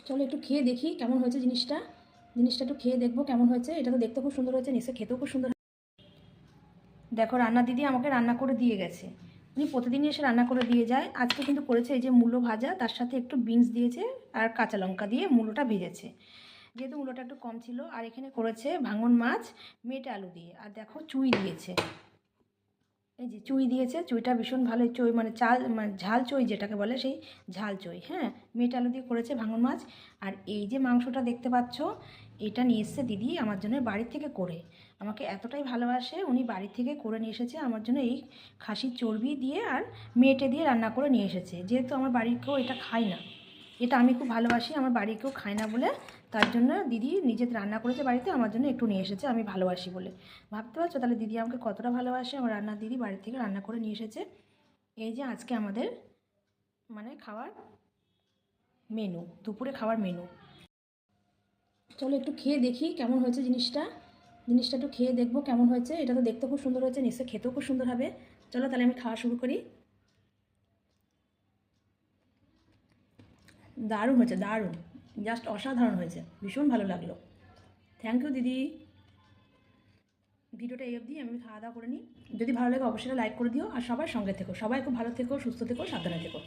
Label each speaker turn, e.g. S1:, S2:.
S1: চলো একটু খেয়ে দেখি কেমন হয়েছে জিনিসটা। জিনিসটা একটু খেয়ে দেখবো কেমন হয়েছে। এটা তো দেখতে খুব সুন্দর হয়েছে, নিশ্চয়ই খেতেও খুব সুন্দর। দেখো রান্না দিদি আমাকে রান্না করে দিয়ে গেছে। উনি প্রতিদিনই এসে রান্না করে দিয়ে যায়। আজকে কিন্তু করেছে এই যে মূলো ভাজা, তার সাথে একটু বিনস দিয়েছে আর কাঁচা লঙ্কা দিয়ে মূলোটা ভেজেছে, যেহেতু মূলোটা একটু কম ছিল। আর এখানে করেছে ভাঙন মাছ মেটে আলু দিয়ে, আর দেখো চুই দিয়েছে। এই যে চুই দিয়েছে, চুইটা ভীষণ ভালো। চুই মানে চাল মানে ঝাল চুই যেটাকে বলে, সেই ঝাল চুই। হ্যাঁ, মেটে আলু দিয়ে করেছে ভাঙন মাছ। আর এই যে মাংসটা দেখতে পাচ্ছ, এটা নিয়ে এসছে দিদি আমার জন্য বাড়ির থেকে করে। আমাকে এতটাই ভালোবাসে, উনি বাড়ি থেকে করে নিয়ে এসেছে আমার জন্য এই খাসির চর্বি দিয়ে আর মেটে দিয়ে রান্না করে নিয়ে এসেছে। যেহেতু আমার বাড়ির কেউ এটা খায় না, এটা আমি খুব ভালোবাসি, আমার বাড়ির কেউ খায় না বলে তার জন্য দিদি নিজে রান্না করেছে বাড়িতে, আমার জন্য একটু নিয়ে এসেছে, আমি ভালোবাসি বলে। ভাবতে পারছো তাহলে দিদি আমাকে কতটা ভালোবাসে। আমার রান্নার দিদি বাড়ি থেকে রান্না করে নিয়ে এসেছে। এই যে আজকে আমাদের মানে খাওয়ার মেনু, দুপুরে খাওয়ার মেনু। চলো একটু খেয়ে দেখি কেমন হয়েছে জিনিসটা। জিনিসটা একটু খেয়ে দেখবো কেমন হয়েছে। এটা তো দেখতে খুব সুন্দর হয়েছে, নিশ্চয়ই খেতেও খুব সুন্দর হবে। চলো তাহলে আমি খাওয়া শুরু করি। দারুণ হয়েছে, দারুণ, জাস্ট অসাধারণ হয়েছে, ভীষণ ভালো লাগলো। থ্যাংক ইউ দিদি। ভিডিওটা এই অবধি, আমি খাওয়া দাওয়া করে নিই। যদি ভালো লাগে অবশ্যই লাইক করে দিও, আর সবার সঙ্গে থেকো, সবাই খুব ভালো থেকো, সুস্থ থেকো, সাবধানে থেকো।